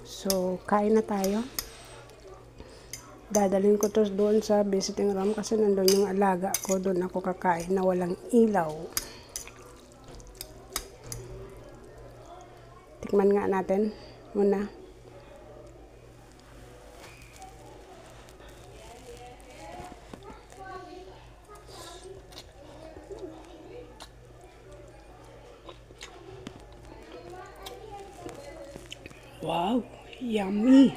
So, kain na tayo. Dadalhin ko to doon sa visiting room kasi nandun yung alaga ko. Doon ako kakain na walang ilaw. Tikman nga natin muna. Wow, yummy!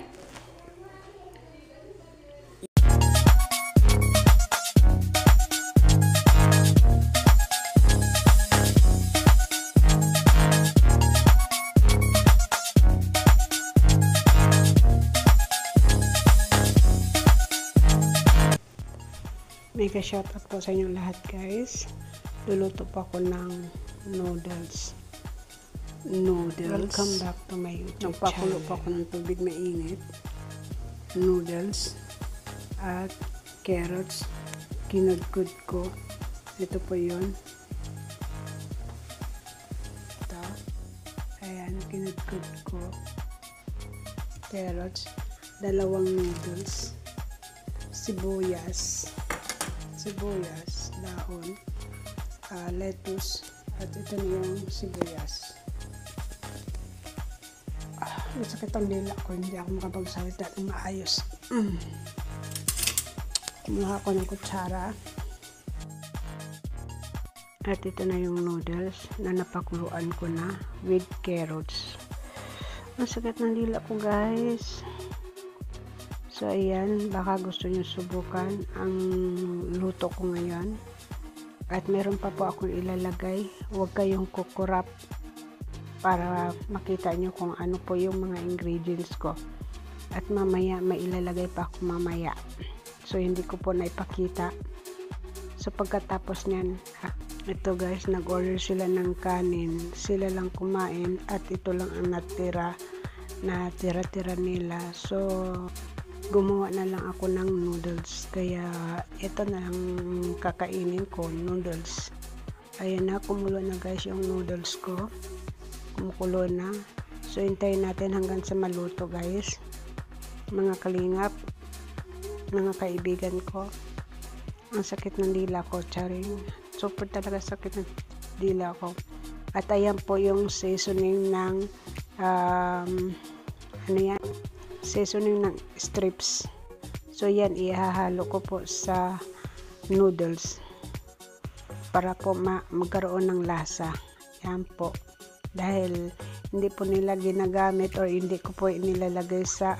Mega shoutout po sa inyong lahat, guys. Luluto po ako ng noodles. Welcome back to my YouTube channel. Nagpakulo po ako ng tubig mainit. Noodles at carrots. Kinudkod ko. Ito po yun. Ito. Ayan, kinudkod ko. Carrots. Dalawang noodles. Sibuyas, dahon, lettuce, at ito na yung sibuyas. Masakit ang dila ko, hindi ako makapagsalita ng maayos. Kumuha ko ng kutsara. At ito na yung noodles na napakuluan ko na with carrots. Masakit ng dila ko, guys. So, ayan, baka gusto nyo subukan ang luto ko ngayon. At meron pa po akong ilalagay. Huwag kayong kukurap para makita nyo kung ano po yung mga ingredients ko. At mamaya, may ilalagay pa ako mamaya. So, hindi ko po naipakita. So, pagkatapos nyan, ito guys, nag-order sila ng kanin. Sila lang kumain at ito lang ang natira nila. So, gumawa na lang ako ng noodles, kaya ito na lang kakainin ko, noodles. Ayan na, kumulo na guys yung noodles ko, kumukulo na. So, hintayin natin hanggang sa maluto, guys, mga kalingap, mga kaibigan ko. Ang sakit ng dila ko, charing, super talaga sakit ng dila ko. At ayan po yung seasoning ng ano yan, seasoning ng strips. So yan, ihahalo ko po sa noodles para po magkaroon ng lasa. Yan po, dahil hindi po nila ginagamit or hindi ko po nilalagay sa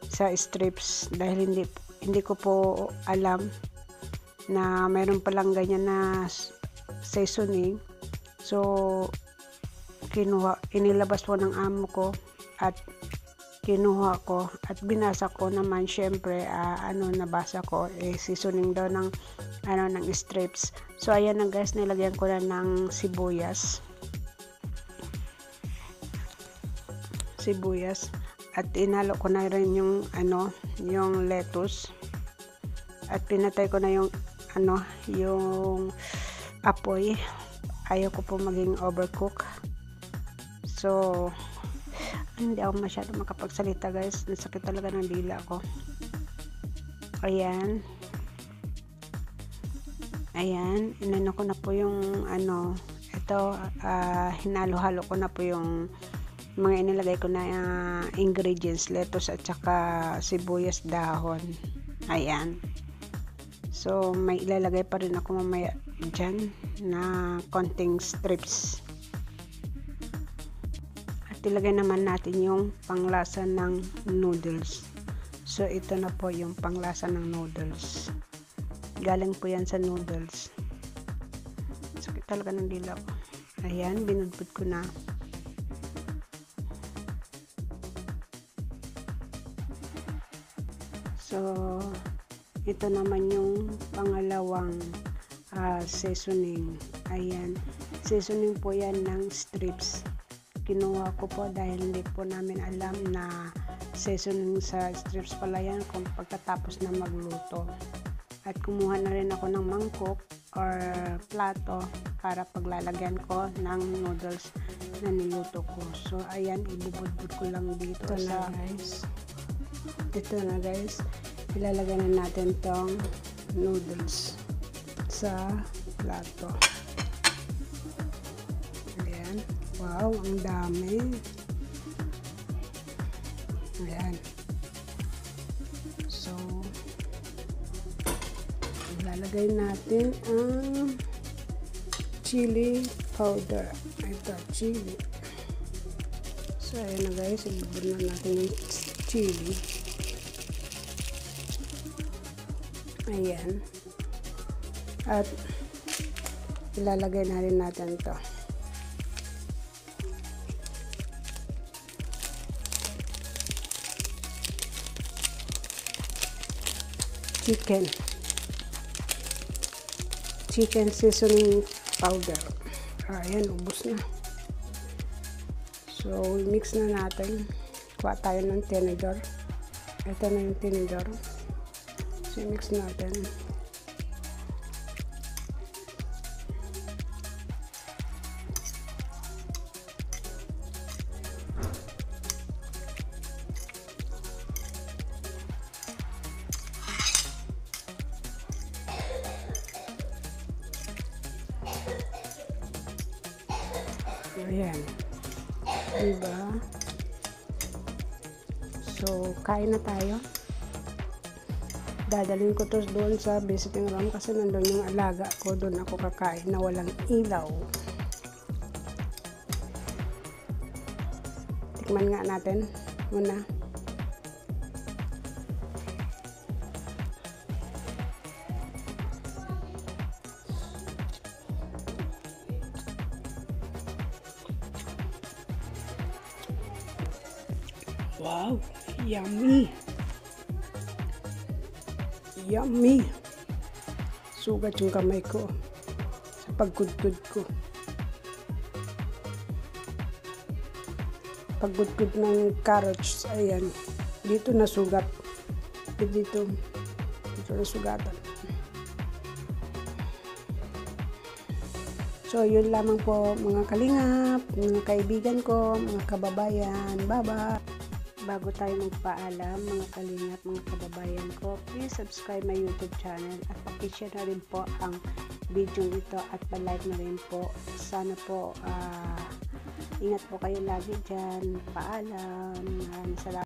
sa strips, dahil hindi ko po alam na mayroon palang ganyan na seasoning. So inilabas po ng amo ko at kinuha ko at binasa ko naman, syempre nabasa ko seasoning daw ng ng strips. So ayan na guys, nilagyan ko na ng sibuyas at inalo ko na rin yung yung lettuce at pinatay ko na yung yung apoy. Ayaw ko po maging overcook. So hindi ako masyado makapagsalita, guys. Nasakit talaga ng dila ko. Ayan, inano ko na po yung ito, hinalo-halo ko na po yung mga inilagay ko na ingredients, lettuce at saka sibuyas, dahon. Ayan. So, may ilalagay pa rin ako mamaya dyan na konting strips. Ilagay naman natin yung panglasa ng noodles. So, ito na po yung panglasa ng noodles. Galing po yan sa noodles. Sakit talaga ng dila ko. Ayan, binudbud ko na. So, ito naman yung pangalawang seasoning. Ayan, seasoning po yan ng strips. Kinuha ko po dahil hindi po namin alam na seasoning sa strips pala yan kung pagkatapos na magluto. At kumuha na rin ako ng mangkok or plato para paglalagyan ko ng noodles na niluto ko. So ayan, ibubudbud ko lang dito sa guys. Ito na guys, ilalagay na natin tong noodles sa plato. Ayan, wow, ang dami. Ayan. So ilalagay natin ang chili powder. Ito, chili. So ayan na guys, ibubud na natin yung chili. Ayan. At ilalagay na rin natin to. Chicken seasoning powder. Ayan, ubos na. So, mix na natin. Kuha tayo ng tinidor. Ito na yung tinidor. So, mix natin. Ayan. Diba? So, kain na tayo. Dadalhin ko to doon sa visiting room kasi nandun yung alaga ko. Doon ako kakain na walang ilaw. Tikman nga natin muna. Wow, yummy! Yummy! Sugat yung kamay ko sa pagkudkud ko. Pagkudkud ng carrots, ayan. Dito na sugat. Dito na sugatan. So, yun lamang po mga kalingap, mga kaibigan ko, mga kababayan. Bye-bye! Bago tayo magpaalam, mga kalingap, mga kababayan ko, please subscribe my YouTube channel at pakishare na rin po ang video ito at pa-like na rin po. Sana po, ingat po kayo lagi dyan. Paalam. Maraming salamat.